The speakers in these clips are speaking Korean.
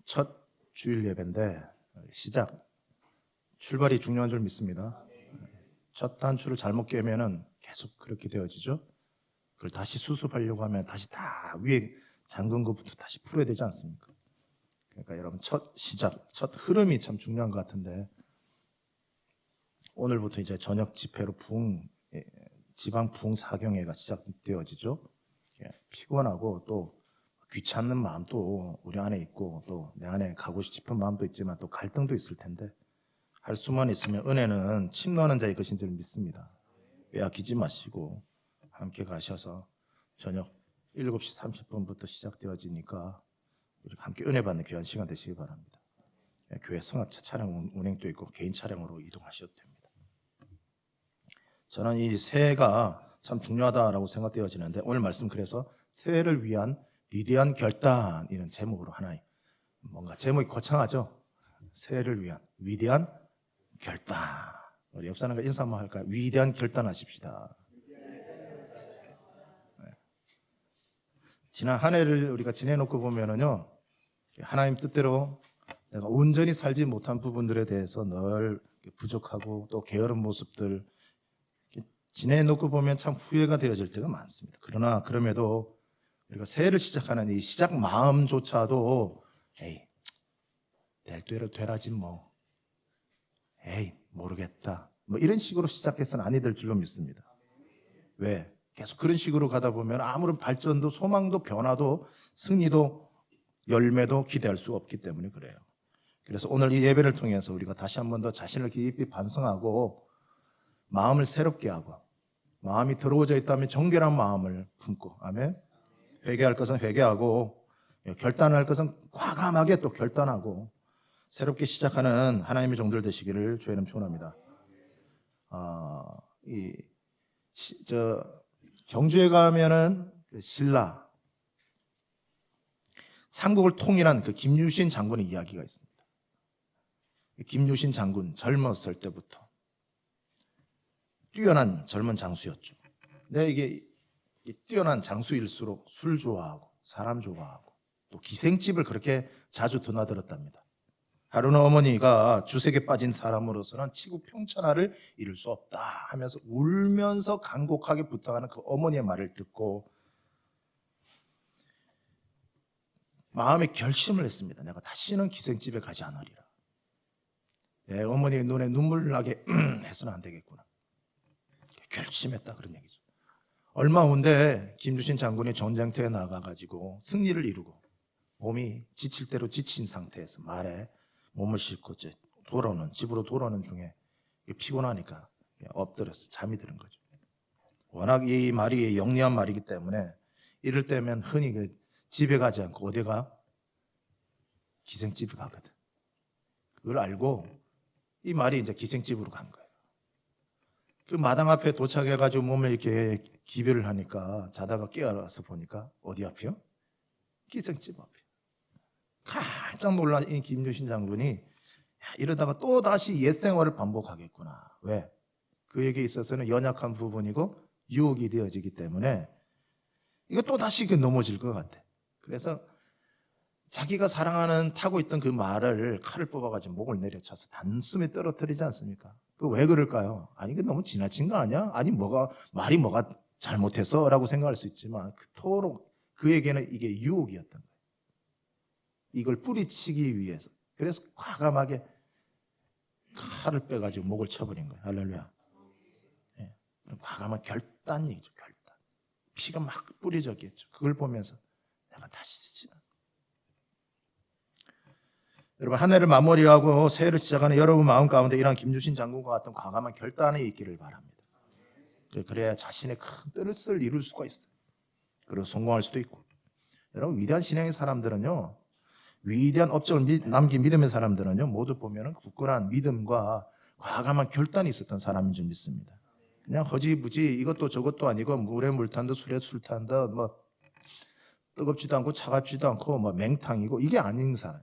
첫 주일 예배인데 출발이 중요한 줄 믿습니다. 첫 단추를 잘못 깨면은 계속 그렇게 되어지죠. 그걸 다시 수습하려고 하면 다시 다 위에 잠근 것부터 다시 풀어야 되지 않습니까? 그러니까 여러분 첫 흐름이 참 중요한 것 같은데 오늘부터 이제 저녁 집회로 지방 부흥사경회가 시작되어지죠. 피곤하고 또 귀찮는 마음도 우리 안에 있고 또 내 안에 가고 싶은 마음도 있지만 또 갈등도 있을 텐데 할 수만 있으면 은혜는 침노하는 자의 것인 줄 믿습니다. 빼앗기지 마시고 함께 가셔서 저녁 7시 30분부터 시작되어지니까 이렇게 함께 은혜 받는 귀한 시간 되시기 바랍니다. 교회 성합차 차량 운행도 있고 개인 차량으로 이동하셔도 됩니다. 저는 이 새해가 참 중요하다라고 생각되어지는데 오늘 말씀 그래서 새해를 위한 위대한 결단 이런 제목으로 하나의 뭔가 제목이 거창하죠. 새해를 위한 위대한 결단. 우리 옆 사람과 인사 한번 할까요? 위대한 결단하십시다. 네. 지난 한 해를 우리가 지내놓고 보면은요, 하나님 뜻대로 내가 온전히 살지 못한 부분들에 대해서 늘 부족하고 또 게으른 모습들 지내놓고 보면 참 후회가 되어질 때가 많습니다. 그러나 그럼에도 우리가 새해를 시작하는 이 시작 마음조차도 에이 될 대로 되라지 뭐 에이 모르겠다 뭐 이런 식으로 시작해서는 아니 될 줄로 믿습니다. 왜? 계속 그런 식으로 가다 보면 아무런 발전도 소망도 변화도 승리도 열매도 기대할 수 없기 때문에 그래요. 그래서 오늘 이 예배를 통해서 우리가 다시 한 번 더 자신을 깊이 반성하고 마음을 새롭게 하고 마음이 더러워져 있다면 정결한 마음을 품고 아멘. 회개할 것은 회개하고 결단할 것은 과감하게 또 결단하고 새롭게 시작하는 하나님의 종들 되시기를 주의 이름 축원합니다. 경주에 가면은 그 신라 삼국을 통일한 그 김유신 장군의 이야기가 있습니다. 김유신 장군 젊었을 때부터 뛰어난 젊은 장수였죠. 근데 이게 뛰어난 장수일수록 술 좋아하고 사람 좋아하고 또 기생집을 그렇게 자주 드나들었답니다. 하루는 어머니가 주색에 빠진 사람으로서는 치국평천하를 이룰 수 없다 하면서 울면서 간곡하게 부탁하는 그 어머니의 말을 듣고 마음에 결심을 했습니다. 내가 다시는 기생집에 가지 않으리라. 내 어머니의 눈에 눈물 나게 해서는 안 되겠구나. 결심했다 그런 얘기죠. 얼마 후인데 김유신 장군이 전쟁터에 나가가지고 승리를 이루고 몸이 지칠 대로 지친 상태에서 말에 몸을 싣고 집으로 돌아오는 중에 피곤하니까 엎드려서 잠이 드는 거죠. 워낙 이 말이 영리한 말이기 때문에 이럴 때면 흔히 집에 가지 않고 어디 가? 기생집에 가거든. 그걸 알고 이 말이 이제 기생집으로 간 거예요. 그 마당 앞에 도착해가지고 몸을 이렇게 기별을 하니까 자다가 깨어나서 보니까 어디 앞이요? 기생집 앞이요. 깜짝 놀란 이 김유신 장군이 이러다가 또 다시 옛 생활을 반복하겠구나. 왜? 그에게 있어서는 연약한 부분이고 유혹이 되어지기 때문에 이거 또 다시 넘어질 것 같아. 그래서 자기가 타고 있던 그 말을 칼을 뽑아가지고 목을 내려쳐서 단숨에 떨어뜨리지 않습니까? 그 왜 그럴까요? 아니 이게 너무 지나친 거 아니야? 아니 말이 뭐가 잘못했어? 라고 생각할 수 있지만 그토록 그에게는 이게 유혹이었던 거예요. 이걸 뿌리치기 위해서. 그래서 과감하게 칼을 빼가지고 목을 쳐버린 거예요. 할렐루야. 네. 과감한 결단이죠. 결단. 피가 막 뿌려졌겠죠. 그걸 보면서 내가 다시 쓰지 않아. 여러분 한 해를 마무리하고 새해를 시작하는 여러분 마음 가운데 이런 김유신 장군과 같은 과감한 결단이 있기를 바랍니다. 그래야 자신의 큰 뜻을 이룰 수가 있어요. 그리고 성공할 수도 있고. 여러분 위대한 신앙의 사람들은요. 위대한 업적을 남긴 믿음의 사람들은요. 모두 보면 굳건한 믿음과 과감한 결단이 있었던 사람인 줄 믿습니다. 그냥 허지부지 이것도 저것도 아니고 물에 물 탄 듯 술에 술 탄 듯 뭐 뜨겁지도 않고 차갑지도 않고 뭐 맹탕이고 이게 아닌 사람.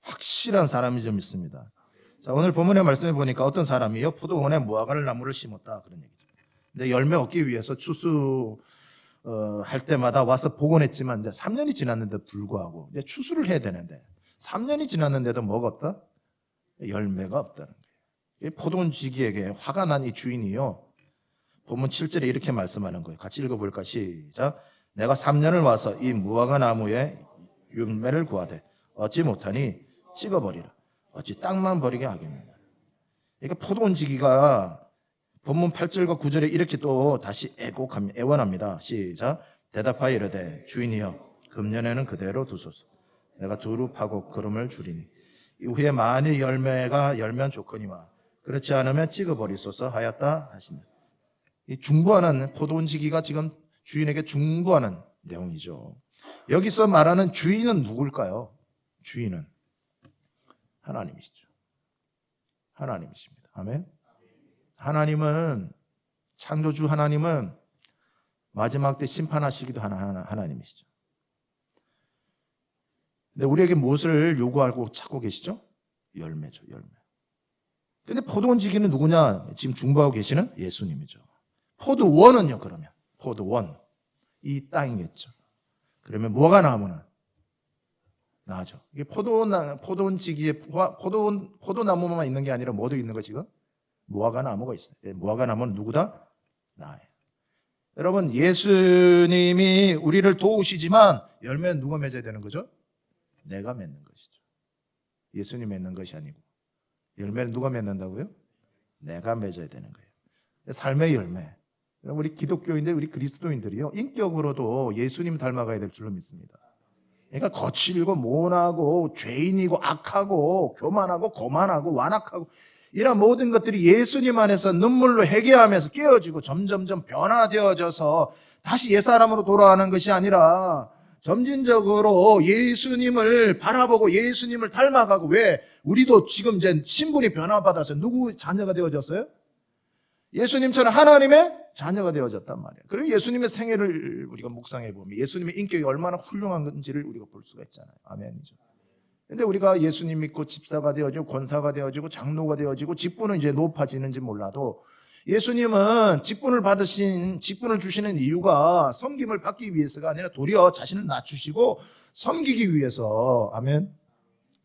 확실한 사람이 좀 있습니다. 자, 오늘 본문의 말씀에 보니까 어떤 사람이요? 포도원에 무화과를 나무를 심었다 그런 얘기죠. 근데 열매 얻기 위해서 추수 할 때마다 와서 복원했지만 이제 3년이 지났는데 불구하고 이제 추수를 해야 되는데 3년이 지났는데도 뭐가 없다? 열매가 없다는 거예요. 이 포도원지기에게 화가 난 이 주인이요, 본문 7절에 이렇게 말씀하는 거예요. 같이 읽어볼까? 시작. 내가 3년을 와서 이 무화과 나무에 열매를 구하되 얻지 못하니 찍어버리라. 어찌 땅만 버리게 하겠느냐. 그러니까 포도원지기가 본문 8절과 9절에 이렇게 또 다시 애원합니다. 시작. 대답하여 이르되 주인이여 금년에는 그대로 두소서. 내가 두루 파고 거름을 줄이니 이후에 만일 열매가 열면 좋거니와 그렇지 않으면 찍어버리소서 하였다 하시니, 이 중보하는 포도원지기가 지금 주인에게 중보하는 내용이죠. 여기서 말하는 주인은 누굴까요? 주인은 하나님이시죠. 하나님이십니다. 아멘. 하나님은, 창조주 하나님은 마지막 때 심판하시기도 하는 하나님이시죠. 근데 우리에게 무엇을 요구하고 찾고 계시죠? 열매죠, 열매. 근데 포도원지기는 누구냐? 지금 중보하고 계시는 예수님이죠. 포도원은요, 그러면 포도원, 이 땅이겠죠. 그러면 무화과 나무는 나죠. 이게 포도원지기에 포도나무만 있는 게 아니라 뭐도 있는 거 지금? 무화과 나무가 있어요. 무화과 나무는 누구다? 나예요. 여러분, 예수님이 우리를 도우시지만 열매는 누가 맺어야 되는 거죠? 내가 맺는 것이죠. 예수님 맺는 것이 아니고. 열매는 누가 맺는다고요? 내가 맺어야 되는 거예요. 삶의 열매. 우리 기독교인들, 우리 그리스도인들이요, 인격으로도 예수님 닮아가야 될 줄로 믿습니다. 그러니까 거칠고 모나고 죄인이고 악하고 교만하고 거만하고 완악하고 이런 모든 것들이 예수님 안에서 눈물로 회개하면서 깨어지고 점점점 변화되어져서 다시 옛사람으로 돌아가는 것이 아니라 점진적으로 예수님을 바라보고 예수님을 닮아가고. 왜? 우리도 지금 이제 신분이 변화받아서 누구 자녀가 되어졌어요? 예수님처럼 하나님의 자녀가 되어졌단 말이에요. 그럼 예수님의 생애를 우리가 묵상해 보면 예수님의 인격이 얼마나 훌륭한 건지를 우리가 볼 수가 있잖아요. 아멘이죠. 근데 우리가 예수님 믿고 집사가 되어지고 권사가 되어지고 장로가 되어지고 직분은 이제 높아지는지 몰라도 예수님은 직분을 주시는 이유가 섬김을 받기 위해서가 아니라 도리어 자신을 낮추시고 섬기기 위해서. 아멘.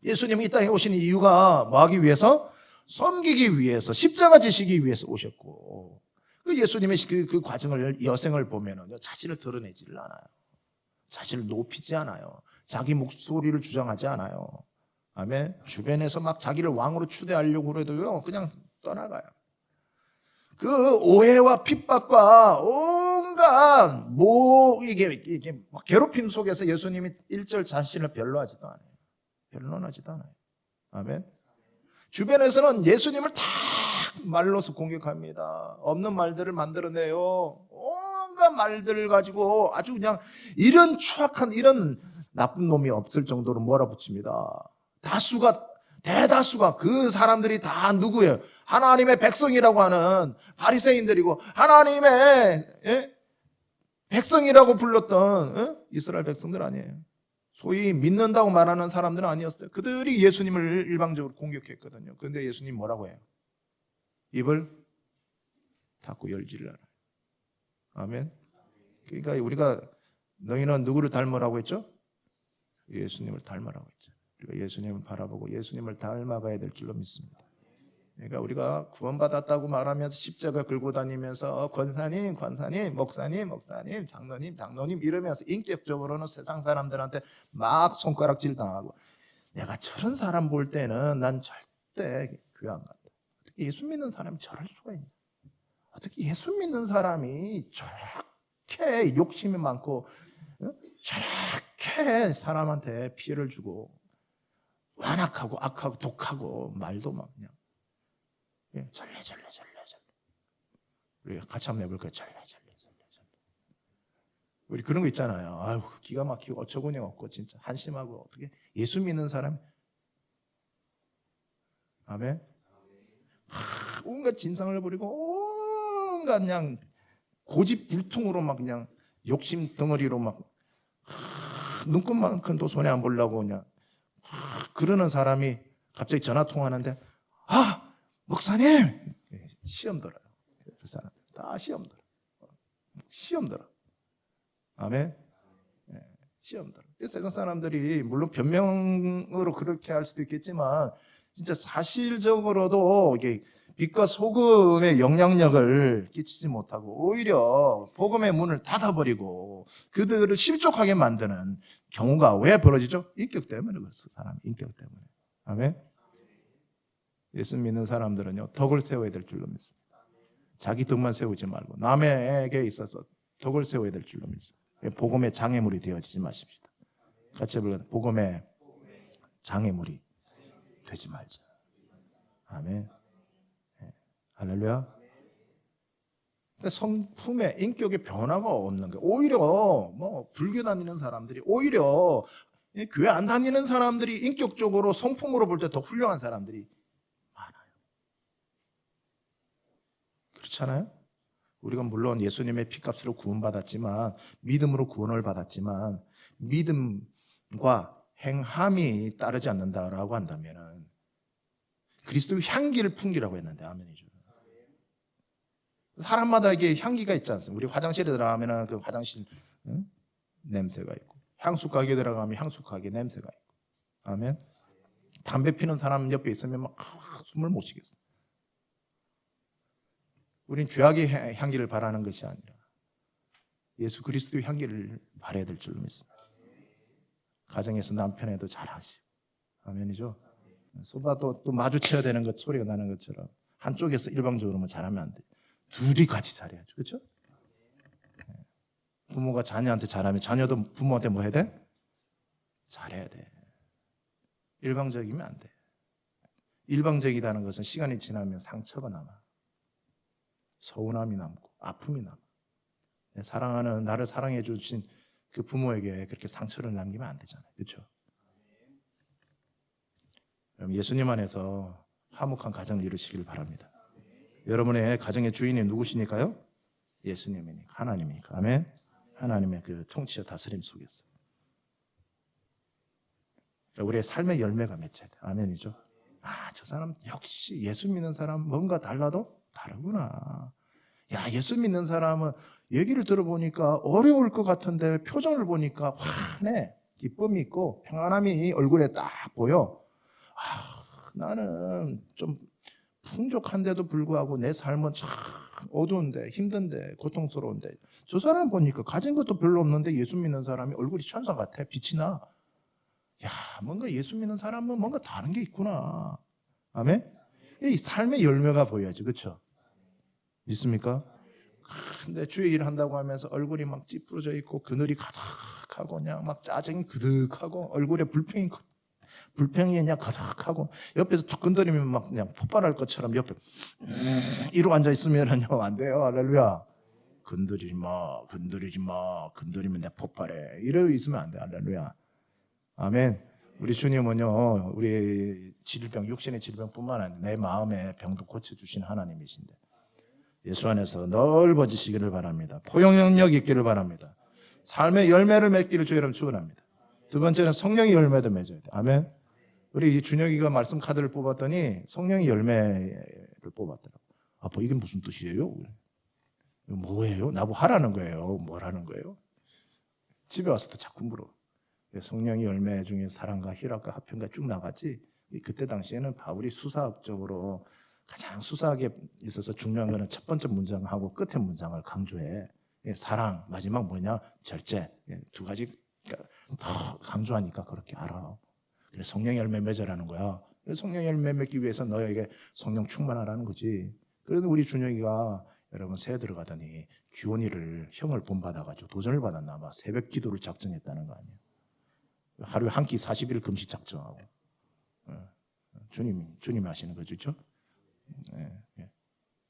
예수님이 이 땅에 오신 이유가 뭐 하기 위해서? 섬기기 위해서, 십자가 지시기 위해서 오셨고, 그 예수님의 그 과정을, 여생을 보면은 자신을 드러내지를 않아요. 자신을 높이지 않아요. 자기 목소리를 주장하지 않아요. 아멘. 주변에서 막 자기를 왕으로 추대하려고 그래도요, 그냥 떠나가요. 그 오해와 핍박과 온갖 이게 막 괴롭힘 속에서 예수님이 일절 자신을 별로하지도 않아요. 변론하지도 않아요. 아멘. 주변에서는 예수님을 다 말로서 공격합니다. 없는 말들을 만들어내요. 온갖 말들을 가지고 아주 그냥 이런 추악한, 이런 나쁜 놈이 없을 정도로 몰아붙입니다. 대다수가 그 사람들이 다 누구예요? 하나님의 백성이라고 하는 바리새인들이고 하나님의 백성이라고 불렀던 이스라엘 백성들 아니에요. 소위 믿는다고 말하는 사람들은 아니었어요. 그들이 예수님을 일방적으로 공격했거든요. 그런데 예수님 뭐라고 해요? 입을 닫고 열지를 않아요. 아멘. 그러니까 우리가 너희는 누구를 닮으라고 했죠? 예수님을 닮으라고 했죠. 우리가 예수님을 바라보고 예수님을 닮아가야 될 줄로 믿습니다. 그러니까 우리가 구원받았다고 말하면서 십자가 끌고 다니면서 권사님, 목사님, 장로님 이러면서 인격적으로는 세상 사람들한테 막 손가락질 당하고, 내가 저런 사람 볼 때는 난 절대 교회 안 간다. 어떻게 예수 믿는 사람이 저럴 수가 있냐? 어떻게 예수 믿는 사람이 저렇게 욕심이 많고 저렇게 사람한테 피해를 주고 완악하고 악하고 독하고 말도 막 그냥 절레. 우리 같이 한번 해볼까요? 절레. 우리 그런 거 있잖아요. 아유, 기가 막히고 어처구니 없고 진짜 한심하고 어떻게 예수 믿는 사람. 아멘. 온갖 진상을 부리고 온갖 그냥 고집불통으로 막 그냥 욕심 덩어리로 막 눈곱만큼도 손에 안 보려고 그냥 그러는 사람이 갑자기 전화 통화하는데, 목사님, 시험 들어요. 그 사람 다 시험 들어. 아멘. 시험 들어. 세상 사람들이 물론 변명으로 그렇게 할 수도 있겠지만 진짜 사실적으로도 이게 빛과 소금의 영향력을 끼치지 못하고 오히려 복음의 문을 닫아버리고 그들을 실족하게 만드는 경우가 왜 벌어지죠? 인격 때문에 그렇습니다. 사람 인격 때문에. 아멘. 예수 믿는 사람들은요 덕을 세워야 될 줄로 믿습니다. 자기 덕만 세우지 말고 남에게 있어서 덕을 세워야 될 줄로 믿습니다. 복음의 장애물이 되어지지 마십시다. 같이 불러 복음의 장애물이 되지 말자. 아멘. 네. 할렐루야. 그러니까 성품의 인격의 변화가 없는 거예요. 오히려 뭐 불교 다니는 사람들이 오히려 교회 안 다니는 사람들이 인격적으로 성품으로 볼 때 더 훌륭한 사람들이 많아요. 그렇잖아요? 우리가 물론 예수님의 피값으로 구원받았지만 믿음으로 구원을 받았지만 믿음과 행함이 따르지 않는다라고 한다면은 그리스도의 향기를 풍기라고 했는데 아멘이죠. 사람마다 이게 향기가 있지 않습니까? 우리 화장실에 들어가면은 그 화장실 냄새가 있고 향수 가게 들어가면 향수 가게 냄새가 있고 아멘. 담배 피는 사람 옆에 있으면 막 숨을 못 쉬겠어. 우린 죄악의 향기를 바라는 것이 아니라 예수 그리스도의 향기를 바라야 될 줄로 믿습니다. 가정에서 남편에도 잘하시고 아멘이죠. 소바도 또 마주쳐야 되는 것 소리가 나는 것처럼 한쪽에서 일방적으로만 잘하면 안 돼. 둘이 같이 잘해야죠. 그렇죠? 부모가 자녀한테 잘하면 자녀도 부모한테 뭐 해야 돼? 잘해야 돼. 일방적이면 안 돼. 일방적이다는 것은 시간이 지나면 상처가 남아. 서운함이 남고 아픔이 남아. 사랑하는 나를 사랑해 주신 그 부모에게 그렇게 상처를 남기면 안 되잖아요. 그렇죠? 예수님 안에서 화목한 가정을 이루시길 바랍니다. 여러분의 가정의 주인이 누구시니까요? 예수님이니까 하나님이니까. 아멘. 하나님의 그 통치와 다스림 속에서 우리의 삶의 열매가 맺혀야 돼. 아멘이죠. 아, 저 사람 역시 예수 믿는 사람 뭔가 달라도 다르구나. 야, 예수 믿는 사람은 얘기를 들어보니까 어려울 것 같은데 표정을 보니까 환해. 기쁨이 있고 평안함이 얼굴에 딱 보여. 아, 나는 좀 풍족한데도 불구하고 내 삶은 참 어두운데 힘든데 고통스러운데 저 사람 보니까 가진 것도 별로 없는데 예수 믿는 사람이 얼굴이 천사 같아. 빛이 나. 야, 뭔가 예수 믿는 사람은 뭔가 다른 게 있구나. 아멘? 이 삶의 열매가 보여야지. 그렇죠? 믿습니까? 근데 주의 일을 한다고 하면서 얼굴이 막 찌푸러져 있고 그늘이 가득하고 그냥 막 짜증이 그득하고 얼굴에 불평이 그냥 가득하고 옆에서 툭 건드리면 막 그냥 폭발할 것처럼 옆에 이러고 앉아 있으면은요 안 돼요. 할렐루야. 건드리지 마, 건드리지 마, 건드리면 내 폭발해. 이러고 있으면 안 돼. 할렐루야. 아멘. 우리 주님은요 우리 질병 육신의 질병뿐만 아니라 내 마음의 병도 고쳐주신 하나님이신데 예수 안에서 넓어지시기를 바랍니다. 포용력 있기를 바랍니다. 삶의 열매를 맺기를 주 여러분 축원합니다. 두 번째는 성령의 열매도 맺어야 돼. 아멘. 우리 준혁이가 말씀 카드를 뽑았더니 성령의 열매를 뽑았더라고. 아빠 이게 무슨 뜻이에요? 이거 뭐예요? 나보고 하라는 거예요. 뭐라는 거예요? 집에 와서도 자꾸 물어. 성령의 열매 중에 사랑과 희락과 화평과 쭉 나갔지. 그때 당시에는 바울이 수사학적으로 가장 수사하게 있어서 중요한 거는 첫 번째 문장하고 끝의 문장을 강조해. 사랑, 마지막 뭐냐? 절제. 두 가지 더 강조하니까 그렇게 알아. 그래서 성령의 열매 맺으라는 거야. 성령의 열매 맺기 위해서 너에게 성령 충만하라는 거지. 그래도 우리 준영이가 여러분 새해 들어가더니 규원이를 형을 본받아가지고 도전을 받았나 봐. 새벽 기도를 작정했다는 거 아니에요. 하루에 한 끼 40일 금식 작정하고. 주님이 하시는 거죠. 그렇죠? 예, 예.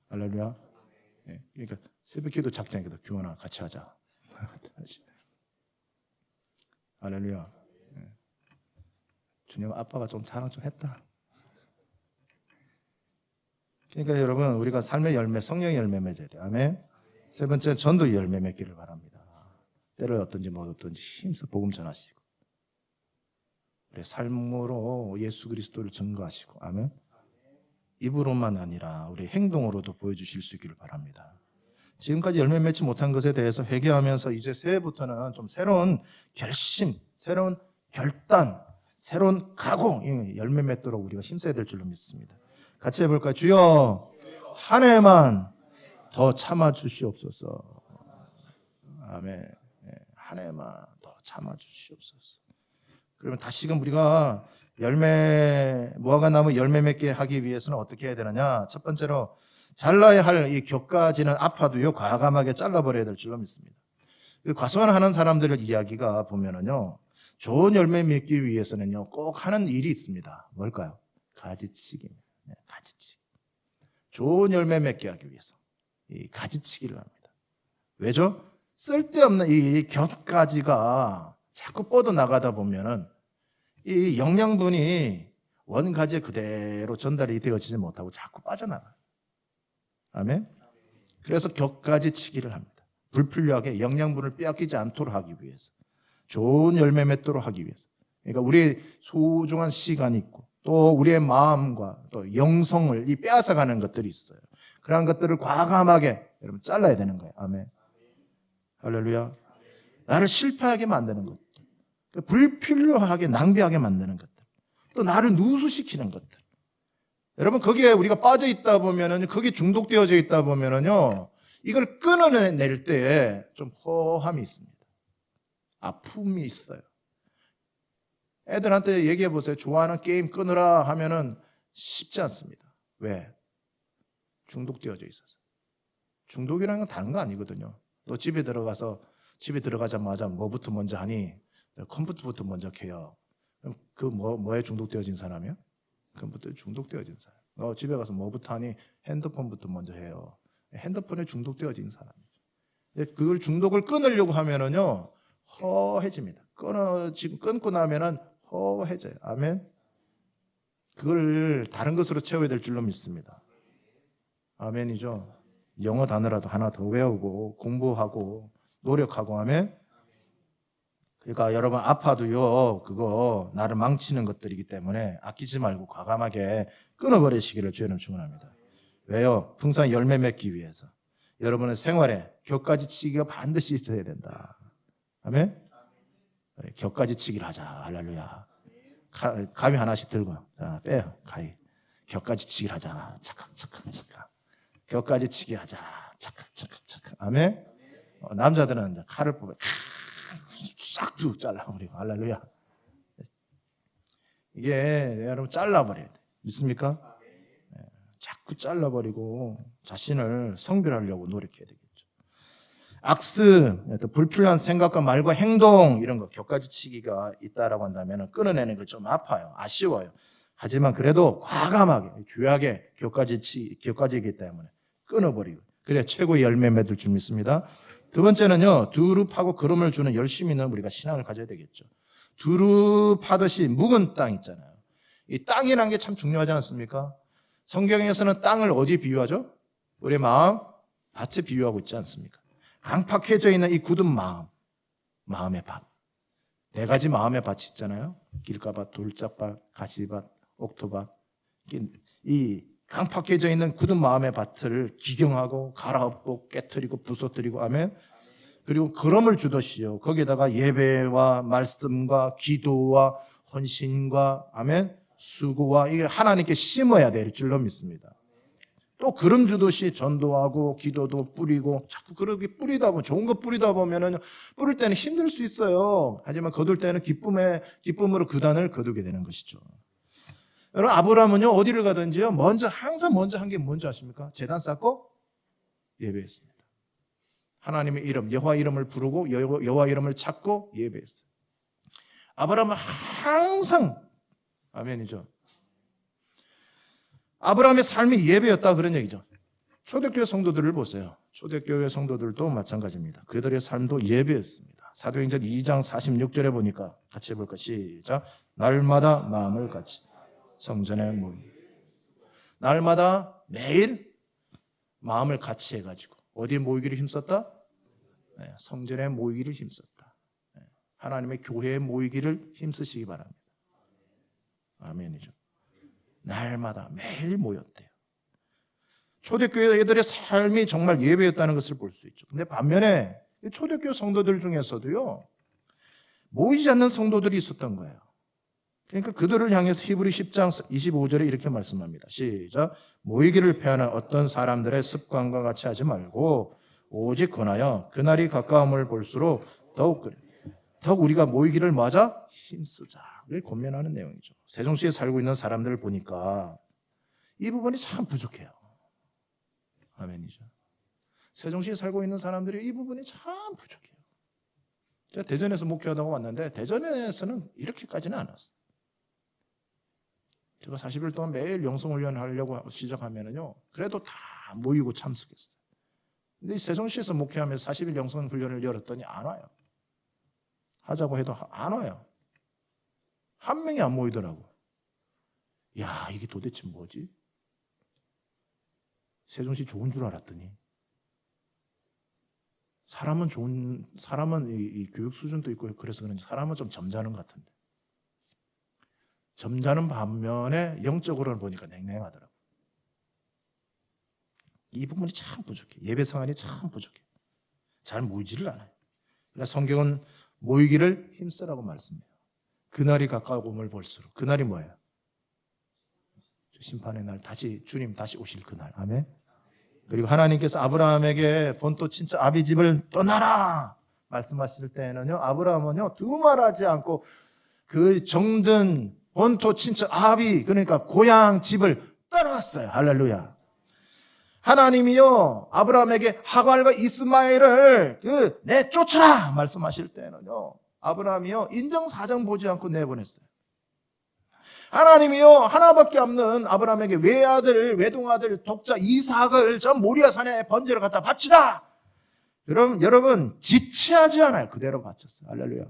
할렐루야. 예, 그러니까 새벽 기도 작정해도 규원아 같이 하자. 할렐루야. 예. 준영 아빠가 좀 자랑 좀 했다. 그러니까 여러분 우리가 삶의 열매, 성령의 열매 맺어야 돼. 아멘. 세 번째 전도의 열매 맺기를 바랍니다. 때를 어떤지 못 어떤지 힘써 복음 전하시고 우리 삶으로 예수 그리스도를 증거하시고 아멘. 입으로만 아니라 우리 행동으로도 보여주실 수 있기를 바랍니다. 지금까지 열매 맺지 못한 것에 대해서 회개하면서 이제 새해부터는 좀 새로운 결심, 새로운 결단, 새로운 각오, 열매 맺도록 우리가 힘써야 될 줄로 믿습니다. 같이 해볼까요? 주여, 한 해만 더 참아 주시옵소서. 아멘. 한 해만 더 참아 주시옵소서. 그러면 다시금 우리가 무화과 나무 열매 맺게 하기 위해서는 어떻게 해야 되느냐? 첫 번째로 잘라야 할 이 격가지는 아파도요 과감하게 잘라버려야 될 줄로 믿습니다. 과수원하는 사람들의 이야기가 보면은요 좋은 열매 맺기 위해서는요 꼭 하는 일이 있습니다. 뭘까요? 가지치기입니다. 가지치기. 좋은 열매 맺게 하기 위해서 이 가지치기를 합니다. 왜죠? 쓸데없는 이 곁가지가 자꾸 뻗어 나가다 보면은 이 영양분이 원가지에 그대로 전달이 되어지지 못하고 자꾸 빠져나가요. 아멘. 그래서 격가지치기를 합니다. 불필요하게 영양분을 빼앗기지 않도록 하기 위해서, 좋은 열매 맺도록 하기 위해서. 그러니까 우리의 소중한 시간이 있고 또 우리의 마음과 또 영성을 빼앗아가는 것들이 있어요. 그러한 것들을 과감하게 여러분 잘라야 되는 거예요. 아멘. 할렐루야. 나를 실패하게 만드는 것들, 불필요하게 낭비하게 만드는 것들, 또 나를 누수시키는 것들. 여러분 거기에 우리가 빠져 있다 보면은, 거기에 중독되어져 있다 보면은요 이걸 끊어낼 때에 좀 허함이 있습니다. 아픔이 있어요. 애들한테 얘기해 보세요. 좋아하는 게임 끊으라 하면은 쉽지 않습니다. 왜? 중독되어져 있어서. 중독이라는 건 다른 거 아니거든요. 너 집에 들어가자마자 뭐부터 먼저 하니? 컴퓨터부터 먼저 켜요. 그 뭐에 중독되어진 사람이야? 컴퓨터에 중독되어진 사람. 너 집에 가서 뭐부터 하니? 핸드폰부터 먼저 해요. 핸드폰에 중독되어진 사람이죠. 그걸 중독을 끊으려고 하면은요 허해집니다. 지금 끊고 나면은 허해져요. 아멘. 그걸 다른 것으로 채워야 될 줄로 믿습니다. 아멘이죠. 영어 단어라도 하나 더 외우고 공부하고 노력하고 하면, 그러니까 여러분 아파도요 그거 나를 망치는 것들이기 때문에 아끼지 말고 과감하게 끊어버리시기를 주의는 축원합니다. 왜요? 풍성한 열매 맺기 위해서 여러분의 생활에 격가지치기가 반드시 있어야 된다. 아멘. 격가지치기를 하자. 할렐루야. 가위 하나씩 들고 빼요. 가위. 격가지치기를 하자. 착각. 격가지치기 하자. 착각. 아멘. 남자들은 이제 칼을 뽑아 싹둑 잘라버리고. 할렐루야. 이게 여러분 잘라버려야 돼. 믿습니까? 자꾸 잘라버리고 자신을 성별하려고 노력해야 되겠죠. 악스, 또 불필요한 생각과 말과 행동, 이런 거 격가지치기가 있다라고 한다면 끊어내는 거 좀 아파요. 아쉬워요. 하지만 그래도 과감하게 주요하게 격가지이기 때문에 끊어버리고, 그래 최고의 열매 맺을 줄 믿습니다. 두 번째는요, 두루 파고 걸음을 주는 열심히 있는 우리가 신앙을 가져야 되겠죠. 두루 파듯이 묵은 땅 있잖아요. 이 땅이라는 게 참 중요하지 않습니까? 성경에서는 땅을 어디 비유하죠? 우리 마음, 밭에 비유하고 있지 않습니까? 강팍해져 있는 이 굳은 마음의 밭. 네 가지 마음의 밭이 있잖아요. 길가밭, 돌짝밭, 가시밭, 옥토밭. 이 강팍해져 있는 굳은 마음의 밭을 기경하고 갈아엎고 깨트리고 부서뜨리고, 아멘. 그리고 걸음을 주듯이요, 거기에다가 예배와 말씀과 기도와 헌신과, 아멘, 수고와 이게 하나님께 심어야 될 줄로 믿습니다. 또 걸음 주듯이 전도하고 기도도 뿌리고, 자꾸 그렇게 뿌리다 보면, 좋은 거 뿌리다 보면은 뿌릴 때는 힘들 수 있어요. 하지만 거둘 때는 기쁨으로 그 단을 거두게 되는 것이죠. 여러분 아브라함은요 어디를 가든지요 항상 먼저 한 게 뭔지 아십니까? 제단 쌓고 예배했습니다. 하나님의 이름, 여호와 이름을 부르고 여호와 이름을 찾고 예배했어요. 아브라함은 항상, 아멘이죠. 아브라함의 삶이 예배였다, 그런 얘기죠. 초대교회 성도들을 보세요. 초대교회 성도들도 마찬가지입니다. 그들의 삶도 예배였습니다. 사도행전 2장 46절에 보니까 같이 해볼까? 시작. 날마다 마음을 같이 성전에 모이. 날마다 매일 마음을 같이 해가지고 어디에 모이기를 힘썼다? 네, 성전에 모이기를 힘썼다. 네, 하나님의 교회에 모이기를 힘쓰시기 바랍니다. 아멘이죠. 날마다 매일 모였대요. 초대교회 애들의 삶이 정말 예배였다는 것을 볼 수 있죠. 근데 반면에 초대교회 성도들 중에서도요, 모이지 않는 성도들이 있었던 거예요. 그러니까 그들을 향해서 히브리 10장 25절에 이렇게 말씀합니다. 시작. 모이기를 패하는 어떤 사람들의 습관과 같이 하지 말고 오직 권하여 그날이 가까움을 볼수록 더욱 우리가 모이기를 맞아 힘쓰자를 권면하는 내용이죠. 세종시에 살고 있는 사람들을 보니까 이 부분이 참 부족해요. 아멘이죠. 세종시에 살고 있는 사람들이 이 부분이 참 부족해요. 제가 대전에서 목회하다가 왔는데 대전에서는 이렇게까지는 않았어요. 제가 40일 동안 매일 영성훈련 하려고 시작하면은요, 그래도 다 모이고 참석했어요. 근데 세종시에서 목회하면서 40일 영성훈련을 열었더니 안 와요. 하자고 해도 안 와요. 한 명이 안 모이더라고. 야, 이게 도대체 뭐지? 세종시 좋은 줄 알았더니 사람은 이 교육 수준도 있고 그래서 그런지 사람은 좀 점잖은 것 같은데 점잖은 반면에 영적으로는 보니까 냉랭하더라고. 이 부분이 참 부족해. 예배 상황이 참 부족해. 잘 모이지를 않아요. 그래서 성경은 모이기를 힘쓰라고 말씀해요. 그날이 가까움을 볼수록. 그날이 뭐예요? 심판의 날, 주님 다시 오실 그날. 아멘. 그리고 하나님께서 아브라함에게 본토 친척 아비 집을 떠나라 말씀하실 때는요, 아브라함은요 두말하지 않고 그 정든 본토 친척 아비, 그러니까 고향 집을 떠났어요. 할렐루야. 하나님이요 아브라함에게 하갈과 이스마엘을 내쫓으라 말씀하실 때는요, 아브라함이요 인정사정 보지 않고 내보냈어요. 하나님이요 하나밖에 없는 아브라함에게 외동아들 독자 이삭을 저 모리아산에 번제로 갖다 바치라. 그럼 여러분 지체하지 않아요. 그대로 바쳤어요. 할렐루야.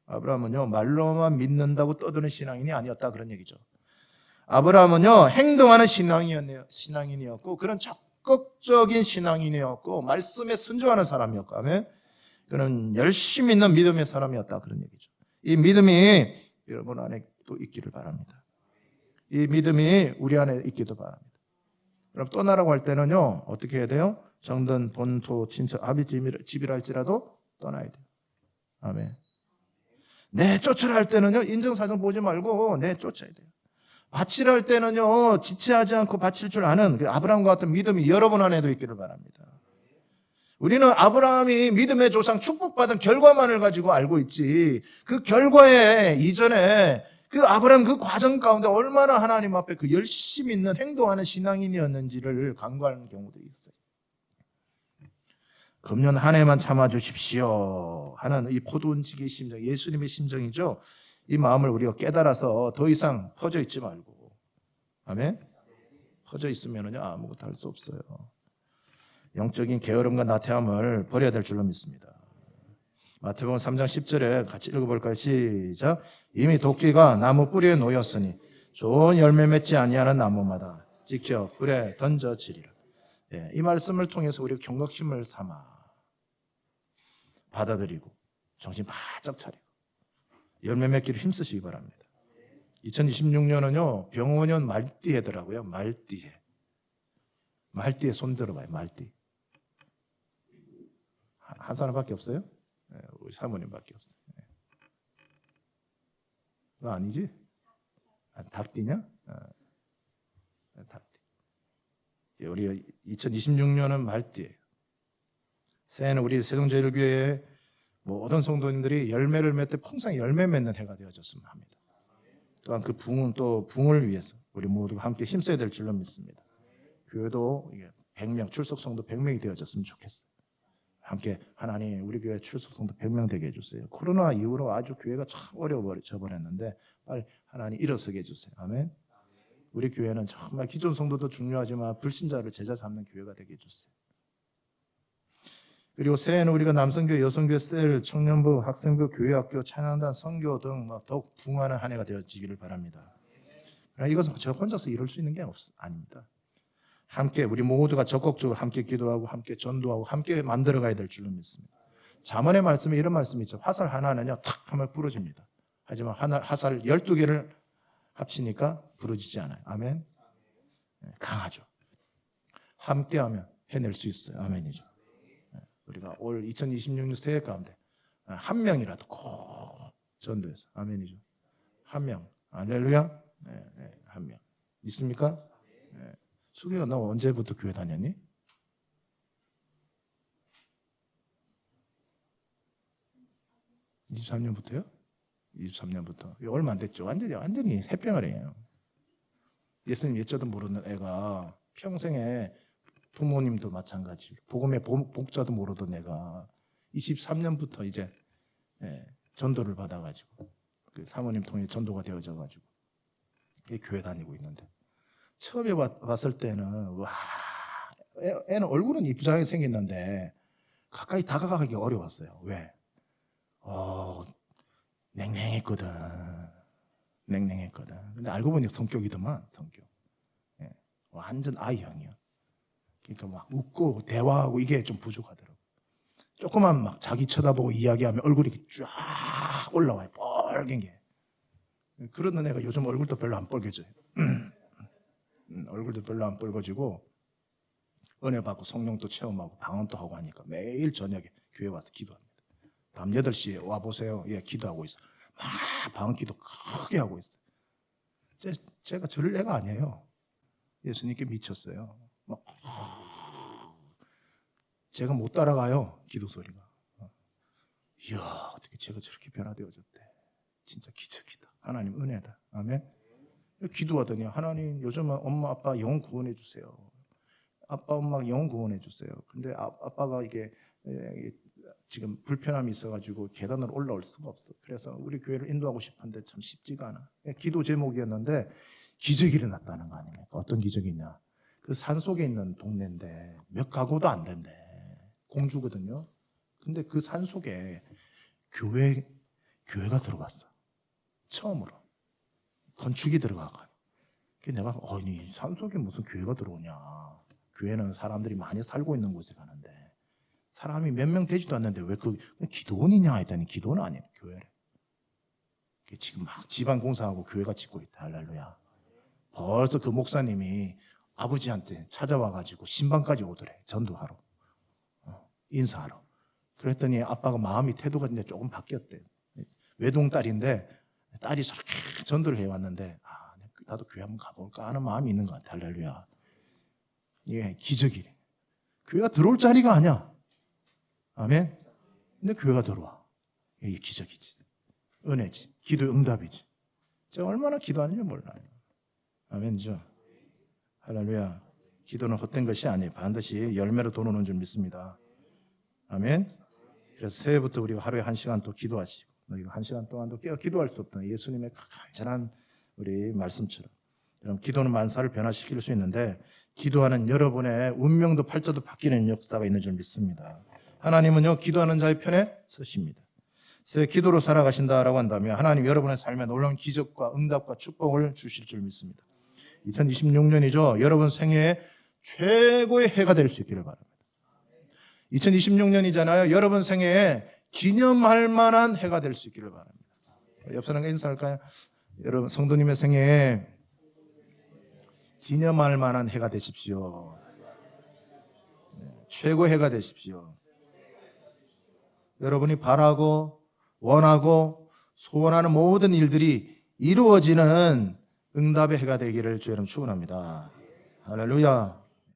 아브라함은요 말로만 믿는다고 떠드는 신앙인이 아니었다 그런 얘기죠. 아브라함은요 행동하는 신앙인이었고 그런 적극적인 신앙인이었고 말씀에 순종하는 사람이었고, 아멘. 그는 열심히 있는 믿음의 사람이었다 그런 얘기죠. 이 믿음이 여러분 안에 또 있기를 바랍니다. 이 믿음이 우리 안에 있기도 바랍니다. 그럼 떠나라고 할 때는요 어떻게 해야 돼요? 정든 본토 친척 아비 집이라 할지라도 떠나야 돼요. 아멘. 내쫓으라 할 때는요 인정사정 보지 말고 내쫓아야 돼요. 바치라 할 때는요 지체하지 않고 바칠 줄 아는 그 아브라함과 같은 믿음이 여러분 안에도 있기를 바랍니다. 우리는 아브라함이 믿음의 조상 축복받은 결과만을 가지고 알고 있지, 그 결과에 이전에 그 아브라함 그 과정 가운데 얼마나 하나님 앞에 그 열심히 있는 행동하는 신앙인이었는지를 간과하는 경우들이 있어요. 금년 한 해만 참아주십시오 하는 이 포도원지기의 심정, 예수님의 심정이죠. 이 마음을 우리가 깨달아서 더 이상 퍼져 있지 말고, 아멘. 퍼져 있으면은요 아무것도 할 수 없어요. 영적인 게으름과 나태함을 버려야 될 줄로 믿습니다. 마태복음 3장 10절에 같이 읽어볼까요? 시작. 이미 도끼가 나무 뿌리에 놓였으니 좋은 열매 맺지 아니하는 나무마다 지켜 불에 던져지리라. 이 말씀을 통해서 우리 경각심을 삼아 받아들이고 정신 바짝 차리고 열매 맺기를 힘쓰시기 바랍니다. 2026년은요 병원년 말띠해더라고요. 말띠해 손 들어봐요. 말띠. 한 사람밖에 없어요? 네, 우리 사모님밖에 없어요. 네. 너 아니지? 답띠냐? 답띠. 우리 2026년은 말띠예요. 새해는 우리 세종제일교회의 모든 성도님들이 열매를 맺되 풍성히 열매 맺는 해가 되어졌으면 합니다. 또한 그 붕을 위해서 우리 모두가 함께 힘써야 될 줄로 믿습니다. 교회도 100명, 출석 성도 100명이 되어졌으면 좋겠어요. 함께 하나님 우리 교회 출석 성도 100명 되게 해주세요. 코로나 이후로 아주 교회가 참 어려워져 버렸는데 빨리 하나님 일어서게 해주세요. 아멘. 우리 교회는 정말 기존 성도도 중요하지만 불신자를 제자 잡는 교회가 되게 해주세요. 그리고 새해는 우리가 남성교회, 여성교회, 셀, 청년부, 학생부, 교회학교, 찬양단, 선교 등 더욱 부흥하는 한 해가 되어지기를 바랍니다. 이것은 저 혼자서 이룰 수 있는 게 아닙니다. 함께 우리 모두가 적극적으로 함께 기도하고 함께 전도하고 함께 만들어가야 될 줄로 믿습니다. 잠언의 말씀에 이런 말씀이 있죠. 화살 하나는요 탁 하면 부러집니다. 하지만 화살 12개를 합치니까 부러지지 않아요. 아멘. 강하죠. 함께하면 해낼 수 있어요. 아멘이죠. 우리가 올 2026년 새해 가운데 한 명이라도 꼭 전도해서 아멘이죠. 한 명. 할렐루야. 네, 네, 한 명. 있습니까? 네. 수기가 너 언제부터 교회 다녔니? 23년부터요? 23년부터. 얼마 안 됐죠. 완전히 새병아리예요. 예수님 예자도 모르는 애가 평생에 부모님도 마찬가지, 복음의 복자도 모르던 애가 23년부터 이제 전도를 받아가지고 그 사모님 통해 전도가 되어져가지고 교회 다니고 있는데 처음에 왔을 때는 와 애는 얼굴은 이쁘장하게 생겼는데 가까이 다가가기 어려웠어요. 왜? 냉랭했거든. 근데 알고 보니 성격이더만 성격. 완전 아이형이야. 그러니까 막 웃고 대화하고 이게 좀 부족하더라고. 조금만 막 자기 쳐다보고 이야기하면 얼굴이 쫙 올라와요. 뻘긴 게. 그러는 애가 요즘 얼굴도 별로 안 뻘개져요. 얼굴도 별로 안 뻘개지고 은혜 받고 성령도 체험하고 방언도 하고 하니까 매일 저녁에 교회 와서 기도합니다. 밤 8시에 와보세요. 예, 기도하고 있어. 막 방언 기도 크게 하고 있어요. 제가 저럴 애가 아니에요. 예수님께 미쳤어요. 막 제가 못 따라가요. 기도 소리가. 이야, 어떻게 제가 저렇게 변화되어졌대. 진짜 기적이다. 하나님 은혜다. 아멘. 기도하더니 하나님 요즘 엄마 아빠 영혼 구원해 주세요. 아빠 엄마 영혼 구원해 주세요. 근데 아빠가 이게 지금 불편함이 있어가지고 계단으로 올라올 수가 없어. 그래서 우리 교회를 인도하고 싶은데 참 쉽지가 않아. 기도 제목이었는데 기적이 일어났다는 거 아닙니까? 어떤 기적이냐? 그 산 속에 있는 동네인데 몇 가구도 안 된대. 공주거든요. 근데 그 산 속에 교회가 들어갔어. 처음으로 건축이 들어가고. 내가 아니 산 속에 무슨 교회가 들어오냐? 교회는 사람들이 많이 살고 있는 곳에 가는데 사람이 몇 명 되지도 않는데 왜 그 기도원이냐 했더니 기도는 아니에요. 교회래. 지금 막 지방 공사하고 교회가 짓고 있다. 할렐루야. 벌써 그 목사님이 아버지한테 찾아와가지고 신방까지 오더래. 전도하러. 인사하러. 그랬더니 아빠가 마음이 태도가 이제 조금 바뀌었대. 외동딸인데 딸이 저렇게 전도를 해왔는데 나도 교회 한번 가볼까 하는 마음이 있는 것 같아. 할렐루야. 이게 기적이래. 교회가 들어올 자리가 아니야. 아멘. 근데 교회가 들어와. 이게 기적이지. 은혜지. 기도 응답이지. 제가 얼마나 기도하는지 몰라요. 아멘이죠. 할렐루야. 기도는 헛된 것이 아니에요. 반드시 열매로 돌아오는 줄 믿습니다. 아멘. 그래서 새해부터 우리가 하루에 1시간 또 기도하시고 이거 1시간 동안도 깨어 기도할 수 없던 예수님의 간절한 우리 말씀처럼 여러분 기도는 만사를 변화시킬 수 있는데 기도하는 여러분의 운명도 팔자도 바뀌는 역사가 있는 줄 믿습니다. 하나님은요 기도하는 자의 편에 서십니다. 새 기도로 살아가신다라고 한다면 하나님 여러분의 삶에 놀라운 기적과 응답과 축복을 주실 줄 믿습니다. 2026년이죠. 여러분 생애에 최고의 해가 될 수 있기를 바랍니다. 2026년이잖아요. 여러분 생애에 기념할 만한 해가 될 수 있기를 바랍니다. 옆 사람과 인사할까요? 여러분 성도님의 생애에 기념할 만한 해가 되십시오. 최고의 해가 되십시오. 여러분이 바라고 원하고 소원하는 모든 일들이 이루어지는 응답의 해가 되기를 주의 이름 축원합니다. 할렐루야.